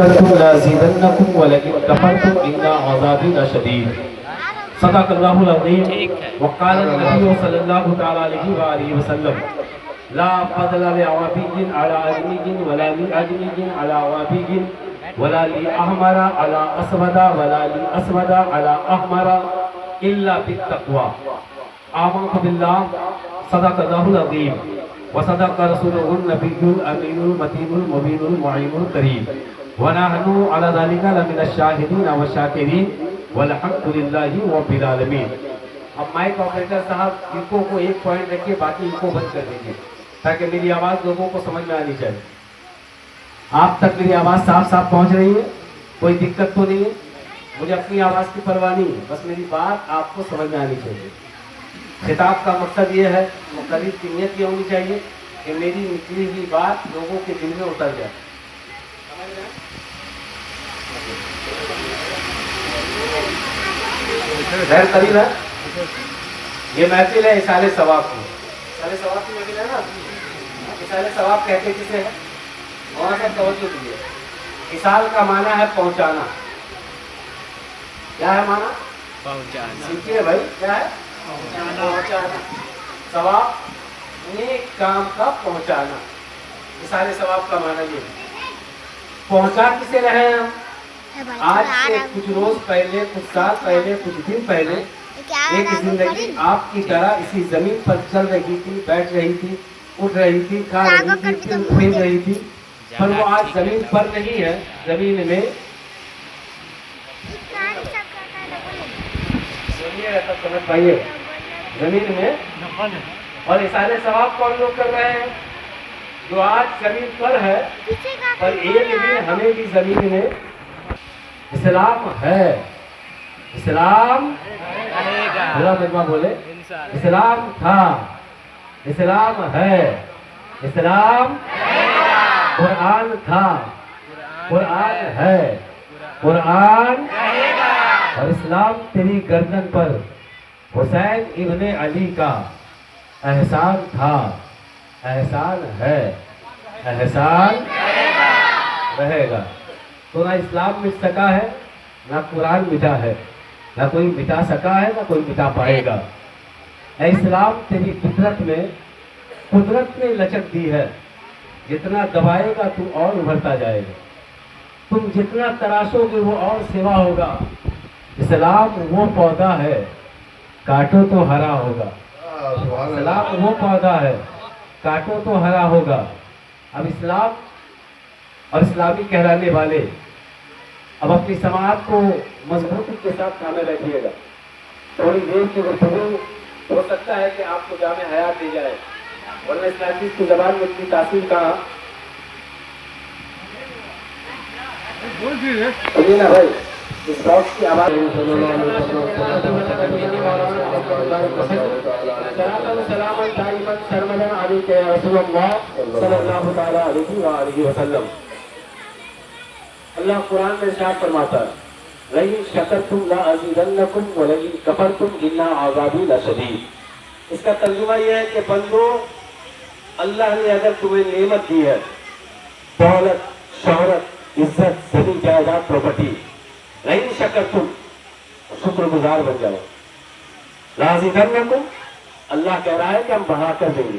شکرتم لازیدنکم ولئن کفرتم ان عذابی لشدید۔ صدق اللہ العظیم۔ وقال النبی صلی اللہ تعالی علیہ وآلہ وسلم لا فضل لعربی علی عجمی ولا لعجمی علی عربی ولا لأحمر على أسود ولا لأسود على أحمر إلا بالتقوى۔ آمنت بالله صدق الله العظيم وصدق رسوله النبي الأمين المتين المبين المعين الكريم ونحن على ذلك لمن الشاهدين والشاكرين والحمد لله رب العالمين۔ اب مائک آپریٹر صاحب ایکو کو ایک پوائنٹ رکھیے، باقی ایکو بند کر دیجیے تاکہ میری آواز لوگوں کو سمجھ میں آنی چاہیے۔ آپ تک میری آواز صاف صاف پہنچ رہی ہے؟ کوئی دقت تو نہیں ہے؟ مجھے اپنی آواز کی پرواہ نہیں ہے، بس میری بات آپ کو سمجھ میں آنی چاہیے۔ خطاب کا مقصد یہ ہے، مقرر کی نیت یہ ہونی چاہیے کہ میری نکلی ہوئی بات لوگوں کے دل میں اتر جائے۔ خیر قریب ہے، یہ محفل ہے اصال ثواب کی۔ اصال ثواب کی محفل ہے نا؟ اصال ثواب کہتے کسے ہیں؟ وہاں سے توجہ دیجیے۔ اصال کا معنی ہے پہنچانا۔ کیا ہے معنی؟ پہنچانا۔ سیکھیے بھائی، کیا ہے؟ پہنچانا۔ ثواب نیک کام کا پہنچانا، اصال ثواب کا معنی یہ ہے۔ پہنچا کسے رہے ہیں ہم؟ آج سے کچھ روز پہلے، کچھ سال پہلے، کچھ دن پہلے ایک زندگی آپ کی طرح اسی زمین پر چل رہی تھی، بیٹھ رہی تھی، اٹھ رہی تھی، کھا رہی تھی، پھر رہی تھی، پر وہ آج زمین پر نہیں ہے، زمین میں زمین میں۔ اور اصال ثواب کون لوگ کر رہے ہیں؟ جو آج زمین پر ہے، پر ایک دن ہمیں بھی زمین میں اسلام ہے، اسلام بلا مجمع بولے، اسلام تھا، اسلام ہے، اسلام قرآن تھا، قرآن ہے، قرآن اور اسلام تیری گردن پر حسین ابن علی کا احسان تھا، احسان ہے، احسان رہے گا۔ تو نہ اسلام مٹ سکا ہے، نہ قرآن مٹا ہے، نہ کوئی مٹا سکا ہے، نہ کوئی مٹا پائے گا۔ اے اسلام، تیری فطرت میں قدرت نے لچک دی ہے، جتنا دبائے گا تو اور ابھرتا جائے گا، تم جتنا تراشو گے وہ اور سوا ہوگا۔ اسلام وہ پودا ہے، کاٹو تو ہرا ہوگا، اسلام وہ پودا ہے، کاٹو تو ہرا ہوگا۔ اب اسلام اور اسلامی کہلانے والے اب اپنی سماعت کو مضبوطی کے ساتھ تھامے رکھیے گا۔ تھوڑی دیر کی گفتگو ہو سکتا ہے کہ آپ کو جامع حیات دی جائے، ورنہ اس حدیث کی زبان میں اتنی تاثیر کہاں۔ سنیے نا بھائی، اس باکس کی آواز سلام دائما سرمدا علیک یا رسول اللہ صلی اللہ تعالی علیہ وآلہ وسلم۔ اللہ قرآن میں ارشاد فرماتا ہے لئن شکرتم لازیدنکم ولئن کفرتم ان عذابی لشدید۔ اس کا ترجمہ یہ ہے کہ بندو، اللہ نے اگر تمہیں نعمت دی ہے، دولت، شہرت، عزت، زمین جائیداد، پراپرٹی، لئن شکرتم، شکر گزار بن جاؤ، لازیدنکم، اللہ کہہ رہا ہے کہ ہم بڑھا کر دیں گے۔